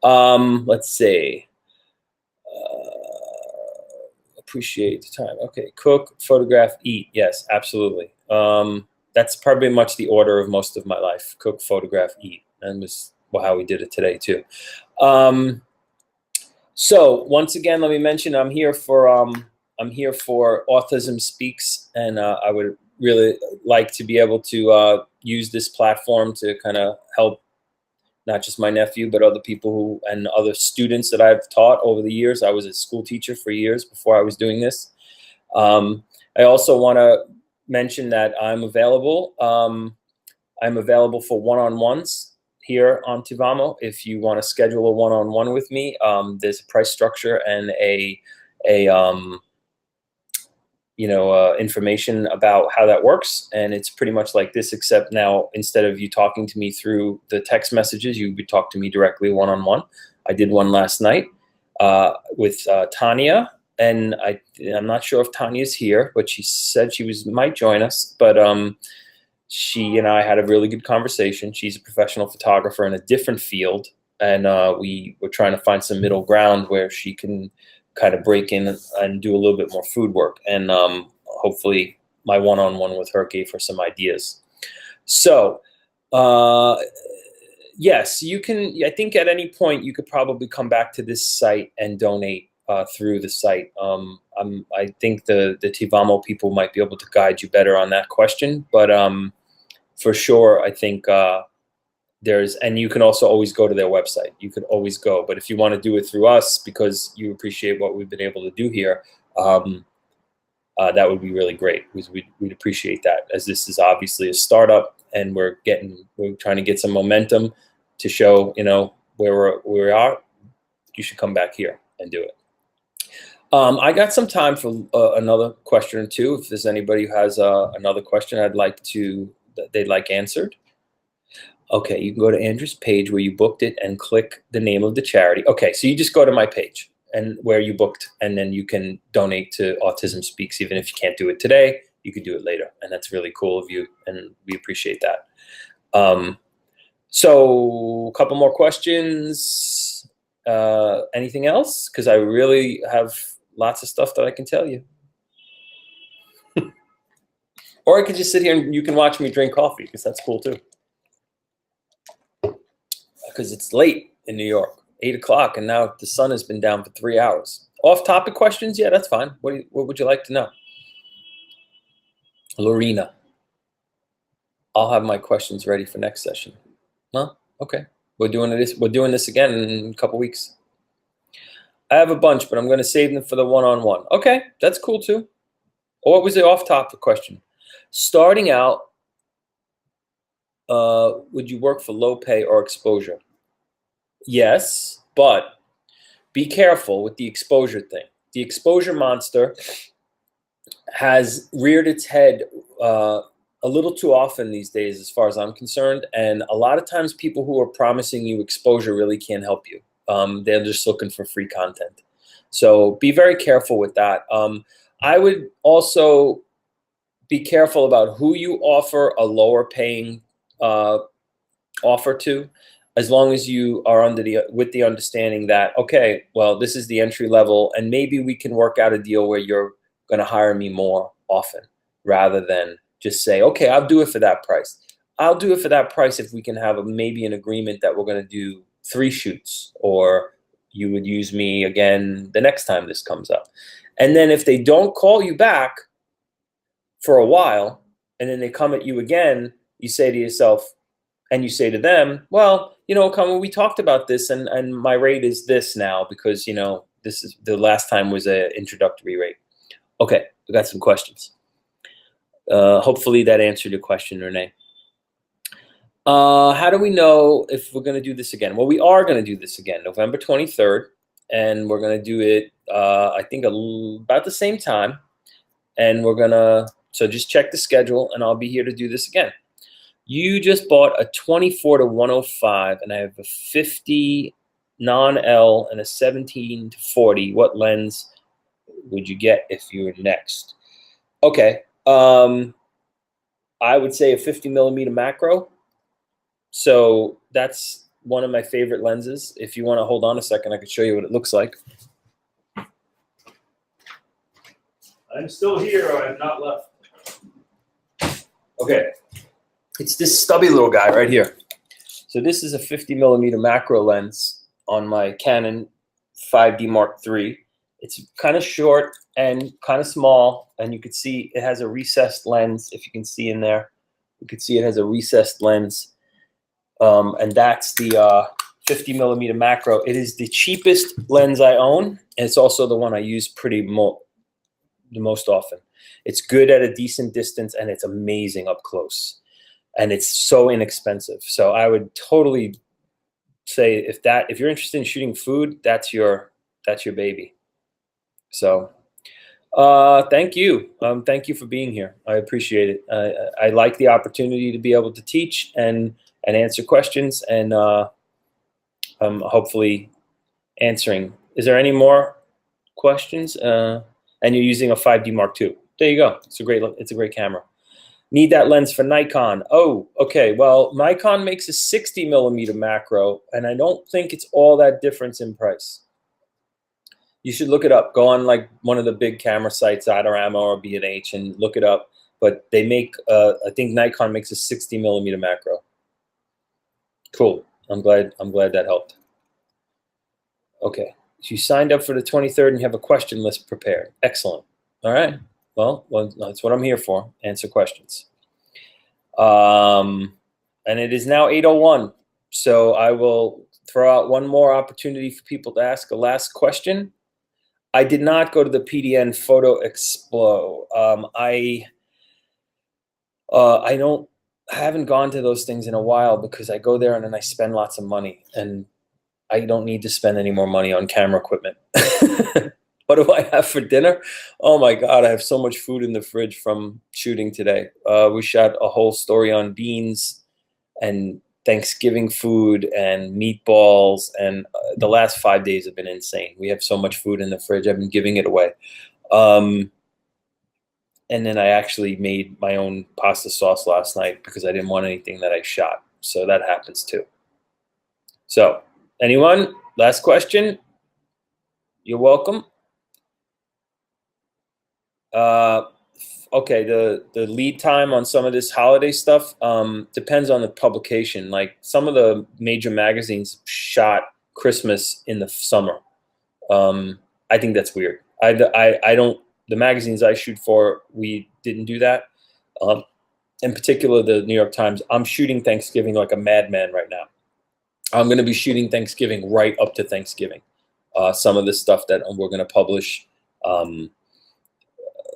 Let's see. Appreciate the time. Okay, cook, photograph, eat. Yes, absolutely. That's probably much the order of most of my life: cook, photograph, eat, and was how we did it today too. So once again, let me mention I'm here for Autism Speaks, and I would really like to be able to use this platform to kind of help not just my nephew, but other people and other students that I've taught over the years. I was a school teacher for years before I was doing this. I also want to mention that I'm available. I'm available for one-on-ones here on Tivamo. If you want to schedule a one-on-one with me, there's a price structure and information about how that works. And it's pretty much like this, except now instead of you talking to me through the text messages, you would talk to me directly one-on-one. I did one last night with Tanya, and I'm not sure if Tanya's here, but she said she might join us. But she and I had a really good conversation. She's a professional photographer in a different field, and we were trying to find some middle ground where she can kind of break in and do a little bit more food work. And hopefully my one-on-one with her gave her some ideas. So yes, you can, I think at any point you could probably come back to this site and donate through the site. I think the Tivamo people might be able to guide you better on that question, but for sure, I think and you can also always go to their website. You could always go, but if you want to do it through us because you appreciate what we've been able to do here, that would be really great. We'd appreciate that, as this is obviously a startup, and we're trying to get some momentum to show, where we are. You should come back here and do it. I got some time for another question or two. If there's anybody who has another question they'd like answered. Okay, you can go to Andrew's page where you booked it and click the name of the charity. Okay, so you just go to my page and where you booked, and then you can donate to Autism Speaks. Even if you can't do it today, you could do it later, and that's really cool of you, and we appreciate that. So a couple more questions. Anything else? Because I really have lots of stuff that I can tell you. Or I could just sit here and you can watch me drink coffee, because that's cool too. Because it's late in New York, 8 o'clock, and now the sun has been down for 3 hours. Off-topic questions? Yeah, that's fine. What would you like to know? Lorena. I'll have my questions ready for next session. Huh? Okay. We're doing this again in a couple weeks. I have a bunch, but I'm going to save them for the one-on-one. Okay, that's cool too. Or what was the off-topic question? Starting out, would you work for low pay or exposure? Yes, but be careful with the exposure thing. The exposure monster has reared its head a little too often these days, as far as I'm concerned. And a lot of times people who are promising you exposure really can't help you. They're just looking for free content. So be very careful with that. I would also be careful about who you offer a lower paying offer to, as long as you are with the understanding that, okay, well, this is the entry level, and maybe we can work out a deal where you're going to hire me more often, rather than just say, okay, I'll do it for that price. I'll do it for that price if we can have maybe an agreement that we're going to do 3 shoots, or you would use me again the next time this comes up. And then if they don't call you back for a while, and then they come at you again, you say to yourself, and you say to them, well, Kamal, we talked about this, and my rate is this now, because, this is the last time was an introductory rate. Okay, we got some questions. Hopefully that answered your question, Renee. How do we know if we're going to do this again? Well, we are going to do this again, November 23rd, and we're going to do it, I think, about the same time. And so just check the schedule, and I'll be here to do this again. You just bought a 24 to 105, and I have a 50 non-L and a 17 to 40. What lens would you get if you were next? Okay. I would say a 50 millimeter macro. So that's one of my favorite lenses. If you want to hold on a second, I could show you what it looks like. I'm still here. I have not left. Okay. It's this stubby little guy right here. So this is a 50 millimeter macro lens on my Canon 5D Mark III. It's kind of short and kind of small, and you can see it has a recessed lens. If you can see in there, you can see it has a recessed lens, and that's the 50 millimeter macro. It is the cheapest lens I own, and it's also the one I use the most often. It's good at a decent distance, and it's amazing up close. And it's so inexpensive. So I would totally say if you're interested in shooting food, that's your baby. So thank you. Thank you for being here. I appreciate it. I like the opportunity to be able to teach and answer questions, and hopefully answering. Is there any more questions? And you're using a 5D Mark II. There you go. It's a great camera. Need that lens for Nikon. Oh, okay. Well, Nikon makes a 60 millimeter macro, and I don't think it's all that difference in price. You should look it up. Go on like one of the big camera sites, Adorama or B&H, and look it up. But they make, I think Nikon makes a 60 millimeter macro. Cool. I'm glad that helped. Okay. So you signed up for the 23rd and you have a question list prepared. Excellent. All right. Well, that's what I'm here for. Answer questions. And it is now 8:01. So I will throw out one more opportunity for people to ask a last question. I did not go to the PDN Photo Explo. I haven't gone to those things in a while because I go there and then I spend lots of money, and I don't need to spend any more money on camera equipment. What do I have for dinner? Oh my God, I have so much food in the fridge from shooting today. We shot a whole story on beans and Thanksgiving food and meatballs, and the last 5 days have been insane. We have so much food in the fridge. I've been giving it away. And then I actually made my own pasta sauce last night because I didn't want anything that I shot. So that happens too. So, anyone? Last question? You're welcome. Okay, the lead time on some of this holiday stuff depends on the publication. Like some of the major magazines shot Christmas in the summer. I think that's weird. I don't. The magazines I shoot for, we didn't do that. In particular, the New York Times. I'm shooting Thanksgiving like a madman right now. I'm going to be shooting Thanksgiving right up to Thanksgiving. Some of the stuff that we're going to publish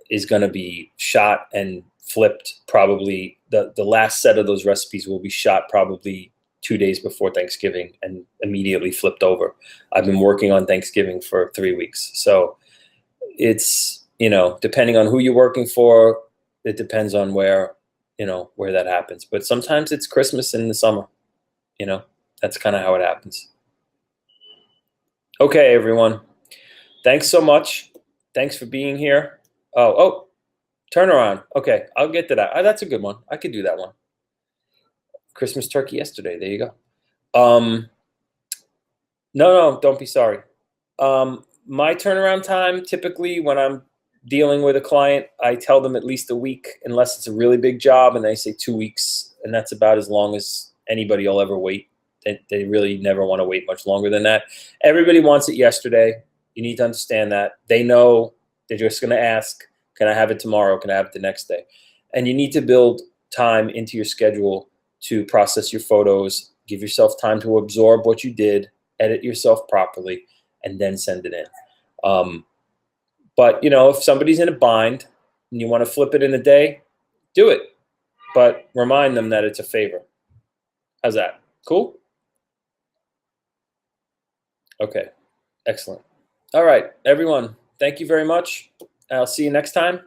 is going to be shot and flipped probably. The last set of those recipes will be shot probably 2 days before Thanksgiving and immediately flipped over. I've been working on Thanksgiving for 3 weeks. So it's, depending on who you're working for, it depends on where that happens. But sometimes it's Christmas in the summer, that's kind of how it happens. Okay, everyone. Thanks so much. Thanks for being here. Oh, turnaround. Okay, I'll get to that. That's a good one. I could do that one. Christmas turkey yesterday. There you go. No, don't be sorry. My turnaround time, typically when I'm dealing with a client, I tell them at least a week, unless it's a really big job, and they say 2 weeks, and that's about as long as anybody will ever wait. They really never want to wait much longer than that. Everybody wants it yesterday. You need to understand that. They know they're just going to ask, can I have it tomorrow? Can I have it the next day? And you need to build time into your schedule to process your photos, give yourself time to absorb what you did, edit yourself properly, and then send it in. But, if somebody's in a bind and you want to flip it in a day, do it. But remind them that it's a favor. How's that? Cool? Okay. Excellent. All right, everyone. Thank you very much. I'll see you next time.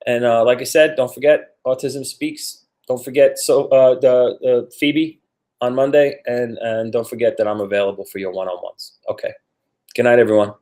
And like I said, don't forget Autism Speaks. Don't forget the Phoebe on Monday, and don't forget that I'm available for your one-on-ones. Okay. Good night, everyone.